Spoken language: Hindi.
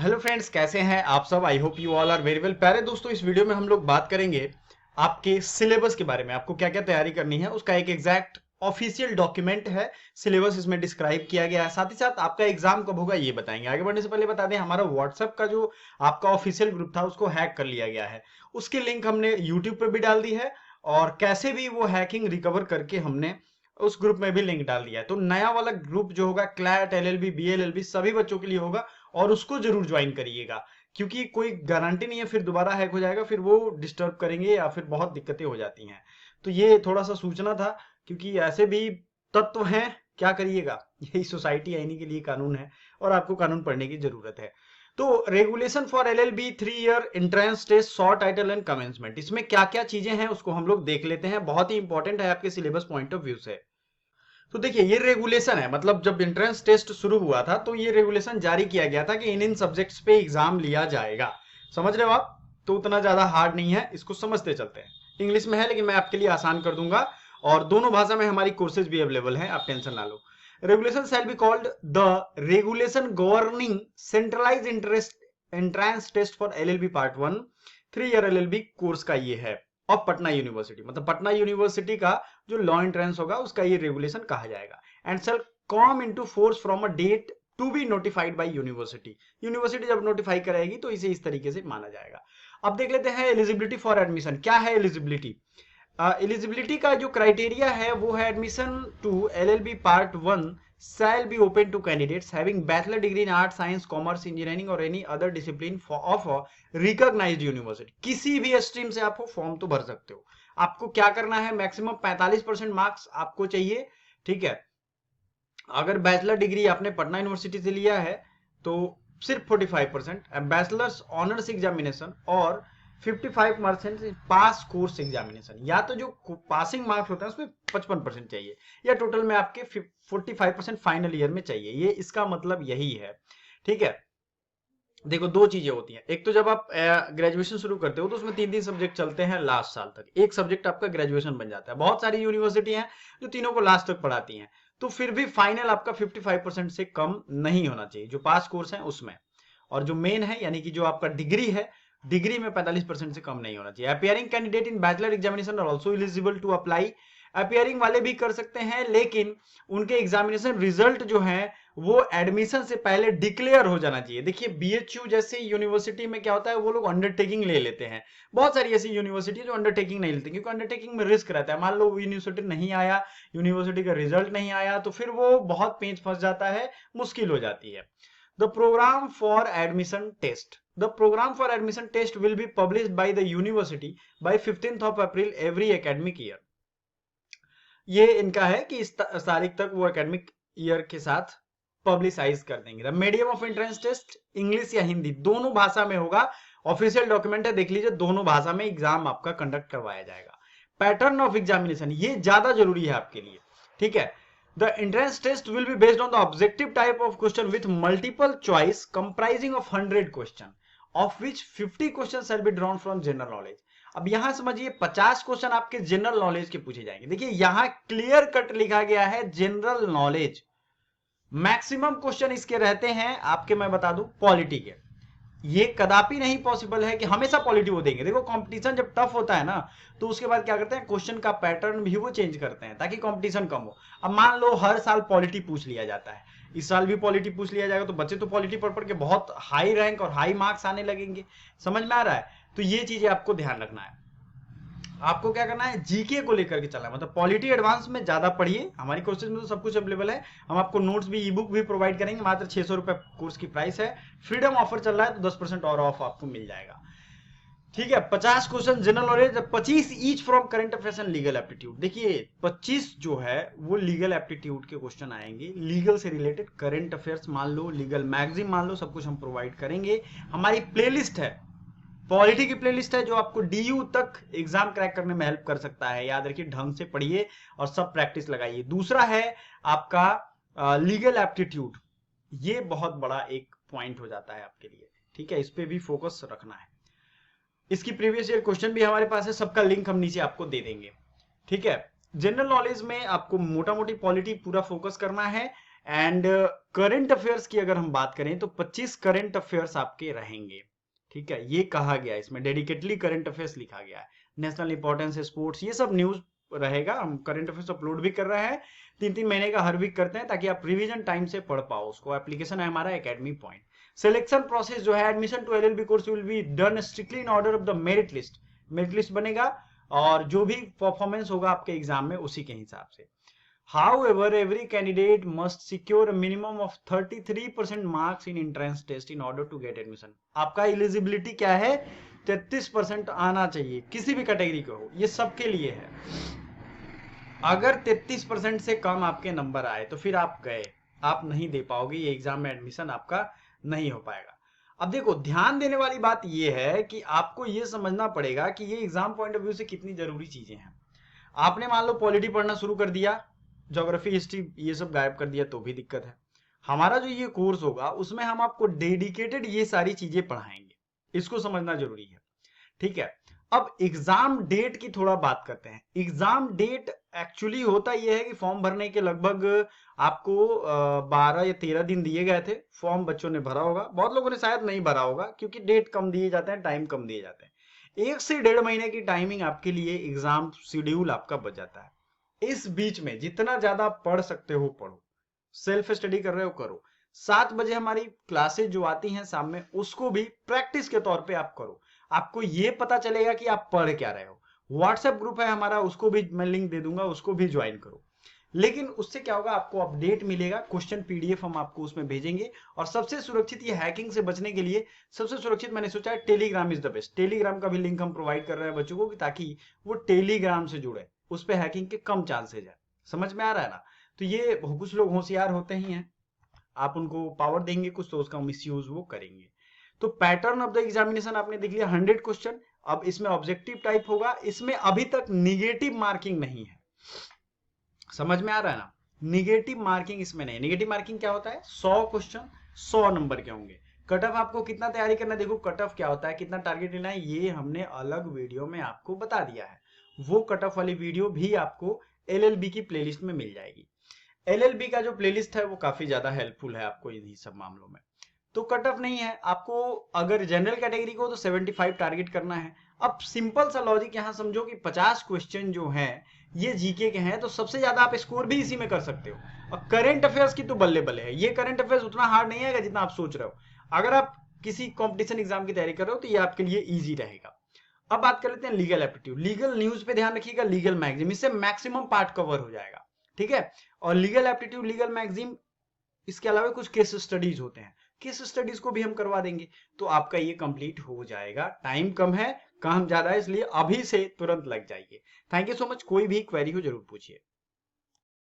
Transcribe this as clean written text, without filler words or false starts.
हेलो फ्रेंड्स, कैसे हैं आप सब। I hope you all are very well. प्यारे दोस्तों, इस वीडियो में हम लोग बात करेंगे आपके सिलेबस के बारे में। आपको क्या क्या तैयारी करनी है उसका एक एग्जैक्ट ऑफिशियल डॉक्यूमेंट है। सिलेबस इसमें डिस्क्राइब किया गया है। साथ ही साथ आपका एग्जाम कब होगा ये बताएंगे। आगे बढ़ने से पहले बता दें, हमारा व्हाट्सएप का जो आपका ऑफिशियल ग्रुप था उसको हैक कर लिया गया है। उसकी लिंक हमने यूट्यूब पे भी डाल दी है और कैसे भी वो हैकिंग रिकवर करके हमने उस ग्रुप में भी लिंक डाल दिया है। तो नया वाला ग्रुप जो होगा क्लैट, एलएलबी, बीएलएलबी सभी बच्चों के लिए होगा और उसको जरूर ज्वाइन करिएगा, क्योंकि कोई गारंटी नहीं है फिर दोबारा हैक हो जाएगा, फिर वो डिस्टर्ब करेंगे या फिर बहुत दिक्कतें हो जाती हैं। तो ये थोड़ा सा सूचना था, क्योंकि ऐसे भी तत्व हैं, क्या करिएगा। यही सोसाइटी है, इन्हीं के लिए कानून है और आपको कानून पढ़ने की जरूरत है। तो regulation for LLB 3 year entrance test short title and commencement, इसमें क्या क्या चीजें हैं उसको हम लोग देख लेते हैं। बहुत ही इंपॉर्टेंट है आपके सिलेबस पॉइंट ऑफ व्यू से। तो देखिए, ये रेगुलेशन है, मतलब जब एंट्रेंस टेस्ट शुरू हुआ था तो ये रेगुलेशन जारी किया गया था कि इन इन सब्जेक्ट्स पे एग्जाम लिया जाएगा। समझ रहे हो आप। तो उतना ज्यादा हार्ड नहीं है, इसको समझते चलते हैं। इंग्लिश में है लेकिन मैं आपके लिए आसान कर दूंगा और दोनों भाषा में हमारी कोर्सेज भी अवेलेबल हैं, आप टेंशन ना लो। Regulation shall be called the regulation governing centralize interest entrance test for LLB part 1 3 year LLB course का ये है। और पटना यूनिवर्सिटी, मतलब पटना यूनिवर्सिटी का जो लॉ एंट्रेंस होगा उसका ये रेगुलेशन कहा जाएगा। And shall come into force from a date to be notified by university. University जब नोटिफाई कराएगी तो इसे इस तरीके से माना जाएगा। अब देख लेते हैं एलिजिबिलिटी फॉर एडमिशन। क्या है एलिजिबिलिटी? एलिजिबिलिटी का जो क्राइटेरिया है वो है admission to LLB part 1 shall be open to candidates having bachelor degree in arts, science, commerce, engineering or any other discipline of a recognized university। किसी भी स्ट्रीम से आप फॉर्म तो भर सकते हो। आपको क्या करना है, मैक्सिमम 45% मार्क्स आपको चाहिए। ठीक है। अगर बैचलर डिग्री आपने पटना यूनिवर्सिटी से लिया है तो सिर्फ 45%, बैचलर्स ऑनर्स एग्जामिनेशन और 55% पास कोर्स एग्जामिनेशन, या तो जो पासिंग मार्क्स होता है उसमें 55% चाहिए, या टोटल में आपके 45% फाइनल ईयर में चाहिए। ये इसका मतलब यही है। ठीक है। देखो, दो चीजें होती हैं। एक तो जब आप ग्रेजुएशन शुरू करते हो तो उसमें 3 सब्जेक्ट चलते हैं लास्ट साल तक, एक सब्जेक्ट आपका ग्रेजुएशन बन जाता है। बहुत सारी यूनिवर्सिटी हैं जो तीनों को लास्ट तक पढ़ाती हैं। तो फिर भी फाइनल आपका 55% से कम नहीं होना चाहिए जो पास कोर्स है उसमें। और जो मेन है यानी कि जो आपका डिग्री है, डिग्री में 45% से कम नहीं होना चाहिए। Appearing candidate in bachelor examination are also eligible to apply. Appearing वाले भी कर सकते हैं, लेकिन उनके एग्जामिनेशन रिजल्ट जो है वो एडमिशन से पहले डिक्लेयर हो जाना चाहिए। देखिए, बीएचयू जैसे यूनिवर्सिटी में क्या होता है, वो लोग अंडरटेकिंग ले लेते हैं। बहुत सारी ऐसी यूनिवर्सिटी जो अंडरटेकिंग नहीं लेती, क्योंकि अंडरटेकिंग में रिस्क रहता है। मान लो यूनिवर्सिटी नहीं आया, यूनिवर्सिटी का रिजल्ट नहीं आया, तो फिर वो बहुत पेंच फंस जाता है, मुश्किल हो जाती है। The program for admission test, the program for admission test will be published by the university by 15th of April every academic year। ये इनका है कि इस तारीख तक वो एकेडमिक ईयर के साथ पब्लिसाइज कर देंगे। Medium of entrance test English या हिंदी दोनों भाषा में होगा। ऑफिशियल डॉक्यूमेंट है, देख लीजिए, दोनों भाषा में एग्जाम आपका कंडक्ट करवाया जाएगा। पैटर्न ऑफ एग्जामिनेशन, ये ज्यादा जरूरी है आपके लिए। ठीक है। The entrance test will be based on the objective type of question with multiple choice comprising of 100 question, of which 50 question shall be drawn from general knowledge. अब यहां समझिए, 50 क्वेश्चन आपके जनरल नॉलेज के पूछे जाएंगे। देखिए, यहां क्लियर कट लिखा गया है जनरल नॉलेज। मैक्सिमम क्वेश्चन इसके रहते हैं आपके, मैं बता दूं, पॉलिटी के। ये कदापि नहीं पॉसिबल है कि हमेशा पॉलिटी वो देंगे। देखो, कंपटीशन जब टफ होता है ना, तो उसके बाद क्या करते हैं, क्वेश्चन का पैटर्न भी वो चेंज करते हैं ताकि कंपटीशन कम हो। अब मान लो हर साल पॉलिटी पूछ लिया जाता है, इस साल भी पॉलिटी पूछ लिया जाएगा, तो बच्चे तो पॉलिटी पढ़ पढ़ के बहुत हाई रैंक और हाई मार्क्स आने लगेंगे। समझ में आ रहा है। तो ये चीजें आपको ध्यान रखना है। आपको क्या करना है, जीके को लेकर के चलना है, मतलब पॉलिटी एडवांस में ज्यादा पढ़िए। हमारी कोर्सेज में तो सब कुछ अवेलेबल है। हम आपको नोट्स भी, ई बुक भी प्रोवाइड करेंगे। मात्र 600 रुपए कोर्स की प्राइस है। फ्रीडम ऑफर चल रहा है तो 10% और ऑफ आपको मिल जाएगा। ठीक है। 50 question general knowledge, 25 each from current affairs and legal aptitude. देखिए, 25 जो है वो लीगल एप्टीट्यूड के क्वेश्चन आएंगे, लीगल से रिलेटेड, करंट अफेयर्स मान लो, लीगल मैगजीन मान लो, सब कुछ हम प्रोवाइड करेंगे। हमारी प्लेलिस्ट है, पॉलिटी की प्लेलिस्ट है, जो आपको डीयू तक एग्जाम क्रैक करने में हेल्प कर सकता है। याद रखिए, ढंग से पढ़िए और सब प्रैक्टिस लगाइए। दूसरा है आपका लीगल एप्टीट्यूड। ये बहुत बड़ा एक पॉइंट हो जाता है आपके लिए। ठीक है, इस पे भी फोकस रखना है। इसकी प्रीवियस ईयर क्वेश्चन भी हमारे पास है, सबका लिंक हम नीचे आपको दे देंगे। ठीक है। जनरल नॉलेज में आपको मोटा मोटी पॉलिटी पूरा फोकस करना है। एंड करंट अफेयर्स की अगर हम बात करें तो 25 करंट अफेयर्स आपके रहेंगे। ठीक है, ये कहा गया है, इसमें डेडिकेटली करंट अफेयर्स लिखा गया है। नेशनल इंपॉर्टेंस, स्पोर्ट्स, ये सब न्यूज रहेगा। हम करंट अफेयर्स अपलोड भी कर रहे हैं, 3-3 महीने का हर वीक करते हैं, ताकि आप रिवीजन टाइम से पढ़ पाओ उसको। एप्लीकेशन है हमारा एकेडमी पॉइंट। सिलेक्शन प्रोसेस जो है, admission to LLB course will be done strictly in order of the merit list. Merit list बनेगा और जो भी परफॉर्मेंस होगा आपके एग्जाम में उसी के हिसाब से। However, every candidate must secure a minimum of 33% marks in entrance test in order to get admission. आपका एलिजिबिलिटी क्या है? 33% आना चाहिए, किसी भी कैटेगरी का हो, ये सबके लिए है। अगर 33% से कम आपके नंबर आए तो फिर आप गए, आप नहीं दे पाओगे, ये एग्जाम में एडमिशन आपका नहीं हो पाएगा। अब देखो, ध्यान देने वाली बात ये है कि आपको ये समझना पड़ेगा कि ये एग्जाम पॉइंट ऑफ व्यू से कितनी जरूरी चीजें हैं। आपने मान लो पॉलिटी पढ़ना शुरू कर दिया, ज्योग्राफी, हिस्ट्री, ये सब गायब कर दिया तो भी दिक्कत है। हमारा जो ये कोर्स होगा उसमें हम आपको डेडिकेटेड ये सारी चीजें पढ़ाएंगे, इसको समझना जरूरी है। ठीक है, अब एग्जाम डेट की थोड़ा बात करते हैं। एग्जाम डेट एक्चुअली होता यह है कि फॉर्म भरने के लगभग आपको 12 या 13 दिन दिए गए थे। फॉर्म बच्चों ने भरा होगा, बहुत लोगों ने शायद नहीं भरा होगा, क्योंकि डेट कम दिए जाते हैं, टाइम कम दिए जाते हैं। 1 से 1.5 महीने की टाइमिंग आपके लिए एग्जाम शेड्यूल आपका बच जाता है। इस बीच में जितना ज्यादा पढ़ सकते हो पढ़ो, सेल्फ स्टडी कर रहे हो करो। 7 बजे हमारी क्लासेस जो आती हैं शाम में, उसको भी प्रैक्टिस के तौर पे आप करो। आपको ये पता चलेगा कि आप पढ़ क्या रहे हो। व्हाट्सएप ग्रुप है हमारा, उसको भी मैं लिंक दे दूंगा, उसको भी ज्वाइन करो। लेकिन उससे क्या होगा, आपको अपडेट मिलेगा, क्वेश्चन पीडीएफ हम आपको उसमें भेजेंगे। और सबसे सुरक्षित, ये हैकिंग से बचने के लिए सबसे सुरक्षित मैंने सोचा है Telegram is the best. Telegram का भी लिंक हम प्रोवाइड कर रहे हैं बच्चों को, ताकि वो टेलीग्राम से जुड़े, उस पर हैकिंग के कम चांसेज है। समझ में आ रहा है ना? तो ये कुछ लोग होशियार होते ही हैं, आप उनको पावर देंगे कुछ तो उसका मिसयूज वो करेंगे। तो पैटर्न ऑफ द एग्जामिनेशन आपने देख लिया, 100 क्वेश्चन। अब इसमें ऑब्जेक्टिव टाइप होगा, इसमें अभी तक निगेटिव मार्किंग नहीं है। समझ में आ रहा है ना? निगेटिव मार्किंग इसमें नहीं। निगेटिव मार्किंग क्या होता है? 100 क्वेश्चन 100 नंबर के होंगे। कट ऑफ आपको कितना तैयारी करना है, देखो कट ऑफ क्या होता है, कितना टारगेट लेना है, ये हमने अलग वीडियो में आपको बता दिया है। वो कट ऑफ वाली वीडियो भी आपको एलएलबी की प्लेलिस्ट में मिल जाएगी। एलएलबी का जो प्लेलिस्ट है वो काफी ज्यादा हेल्पफुल है आपको इन्हीं सब मामलों में। तो कट ऑफ नहीं है आपको, अगर जनरल कैटेगरी को तो 75 टारगेट करना है। अब सिंपल सा लॉजिक यहां समझो कि 50 क्वेश्चन जो है ये जीके के हैं, तो सबसे ज्यादा आप स्कोर भी इसी में कर सकते हो। और करंट अफेयर्स की तो बल्ले बल्ले है, ये करंट अफेयर्स उतना हार्ड नहीं आएगा जितना आप सोच रहे हो। अगर आप किसी कॉम्पिटिशन एग्जाम की तैयारी कर रहे हो तो ये आपके लिए ईजी रहेगा। अब बात कर लेते हैं लीगल एप्टीट्यूड। लीगल न्यूज पे ध्यान रखिएगा, लीगल मैगजीन, इससे मैक्सिमम पार्ट कवर हो जाएगा। ठीक है, और लीगल एप्टीट्यूड, लीगल मैगजीन, इसके अलावा कुछ केस स्टडीज होते हैं, केस स्टडीज को भी हम करवा देंगे, तो आपका ये कंप्लीट हो जाएगा। टाइम कम है, काम ज्यादा है, इसलिए अभी से तुरंत लग जाइए। Thank you so much. कोई भी क्वेरी हो जरूर पूछिए।